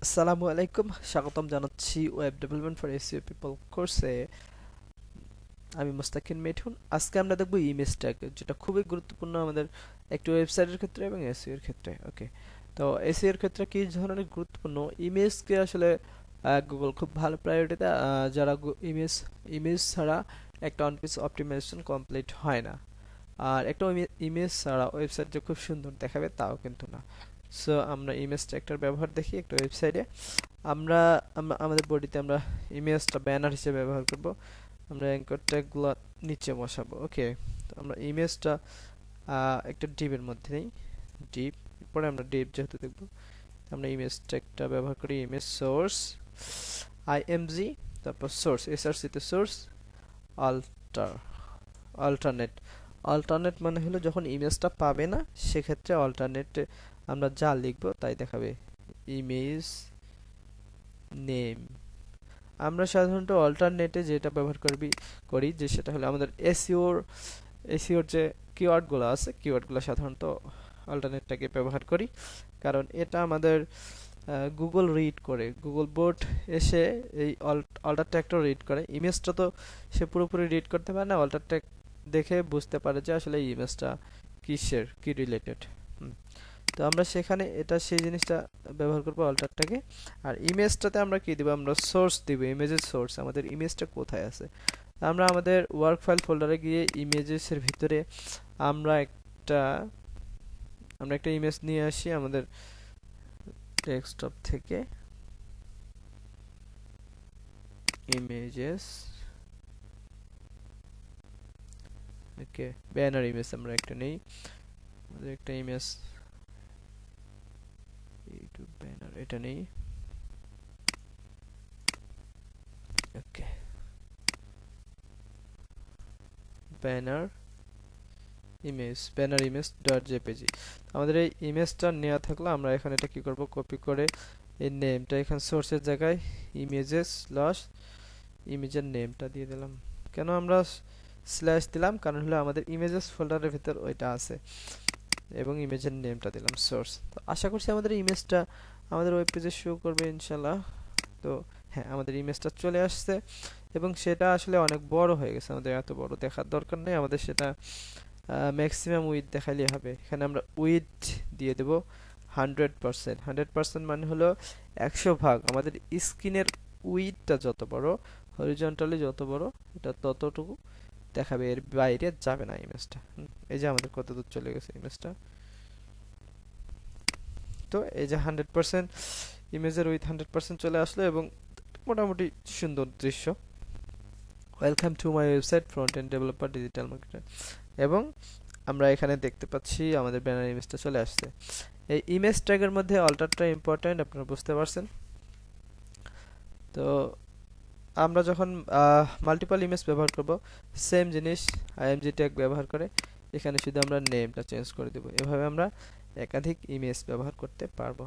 আসসালামু আলাইকুম, স্বাগতম জানাচ্ছি web development for SEO people কোর্সে। আমি মুস্তাকিন মিঠুন। আজকে আমরা দেখব ইমেজ ট্যাগ, যেটা খুবই গুরুত্বপূর্ণ আমাদের একটি ওয়েবসাইটের ক্ষেত্রে এবং এসইও এর ক্ষেত্রে। ওকে, তো এসইও এর ক্ষেত্রে কি ধরনের গুরুত্বপূর্ণ ইমেজকে আসলে গুগল খুব ভালো প্রায়োরিটি দেয়। যারা ইমেজ ইমেজ ছাড়া একটা অন পেজ অপটিমাইজেশন কমপ্লিট হয় না। আর একটা ইমেজ ছাড়া ওয়েবসাইট যে খুব সুন্দর দেখাবে তাও কিন্তু না। সো আমরা ইমেজ ট্যাগটার ব্যবহার দেখি একটা ওয়েবসাইটে। আমরা আমাদের বডিতে আমরা ইমেজটা ব্যানার হিসেবে ব্যবহার করব। আমরা অ্যাঙ্কর ট্যাগগুলো নিচে বসাবো। ওকে, তো আমরা ইমেজটা একটা ডিপের মধ্যে নেই, ডিপ। পরে আমরা ডিপ যেহেতু দেখব, আমরা ইমেজ ট্যাগটা ব্যবহার করি। ইমেজ সোর্স আইএমজি, তারপর সোর্স এসআরসিতে সোর্স অল্টার অল্টারনেট। অল্টারনেট মানে হলো যখন ইমেজটা পাবে না সেক্ষেত্রে অল্টারনেটে আমরা যা লিখবো তাই দেখাবে। ইমেজ নেম, আমরা সাধারণত অল্টারনেটে যেটা ব্যবহার করি যে সেটা হলো আমাদের এসইওর যে কিওয়ার্ডগুলো আছে, কিওয়ার্ডগুলো সাধারণত অল্টারনেটটাকে ব্যবহার করি, কারণ এটা আমাদের গুগল রিড করে। গুগল বোর্ড এসে এই অল্টার ট্যাগটা রিড করে। ইমেজটা তো সে পুরোপুরি রিড করতে পারে না, অল্টার ট্যাগ দেখে বুঝতে পারে যে আসলে এই ইমেজটা কিসের, কি রিলেটেড। তো আমরা সেখানে সেই জিনিসটা ব্যবহার করবো অল্টারটাকে। আর ইমেজটাতে আমরা কি দিব, আমরা সোর্স দিব, ইমেজের সোর্স, আমাদের ইমেজটা কোথায় আছে। আমরা আমাদের ওয়ার্ক ফাইল ফোল্ডারে গিয়ে ইমেজেসের ভিতরে আমরা একটা ইমেজ নিয়ে আসি আমাদের ডেস্কটপ থেকে। ইমেজেস, ওকে, ব্যানার ইমেজ আমরা একটা নেই, আমাদের একটা ইমেজ ইউটিউব ব্যানার এটা নেই। ওকে, ব্যানার ইমেজ ডট জেপিজি। আমাদের এই ইমেজটা নেওয়া থাকলে আমরা এখানে এটা কি করব, কপি করে এই নেমটা এখানে সোর্সের জায়গায় ইমেজেস লস ইমেজের নেমটা দিয়ে দিলাম। কেন আমরা স্ল্যাশ দিলাম, কারণ হলো আমাদের ইমেজেস ফোল্ডারের ভিতর ওইটা আছে, এবং ইমেজের নেমটা দিলাম সোর্স। তো আশা করছি আমাদের ইমেজটা আমাদের ওয়েব পেজে শো করবে ইনশাল্লাহ। তো হ্যাঁ, আমাদের ইমেজটা চলে আসছে এবং সেটা আসলে অনেক বড় হয়ে গেছে, আমাদের এত বড় দেখার দরকার নেই, আমাদের সেটা ম্যাক্সিমাম উইথ দেখাইলে হবে। এখানে আমরা উইথ দিয়ে দেব 100%। 100% মানে হলো 100 ভাগ। আমাদের স্ক্রিনের উইথটা যত বড়, হরিজন্টালি যত বড়, এটা ততটুকু দেখাবে, এর বাইরে যাবে না ইমেজটা। এই যে আমাদের কত দূর চলে গেছে ইমেজটা। তো এই যে 100% ইমেজের উইথ 100% চলে আসলো এবং মোটামুটি সুন্দর দৃশ্য। Welcome to my website front end developer digital marketer. এবং আমরা এখানে দেখতে পাচ্ছি আমাদের ব্যানার ইমেজটা চলে আসছে। এই ইমেজ ট্যাগের মধ্যে অল্টারটা ইম্পর্টেন্ট, আপনারা বুঝতে পারছেন। তো আমরা যখন মাল্টিপল ইমেজ ব্যবহার করব, সেম জিনিস আইএমজি ট্যাগ ব্যবহার করে এখানে শুধু আমরা নেমটা চেঞ্জ করে দেব। এভাবে আমরা একাধিক ইমেজ ব্যবহার করতে পারবো।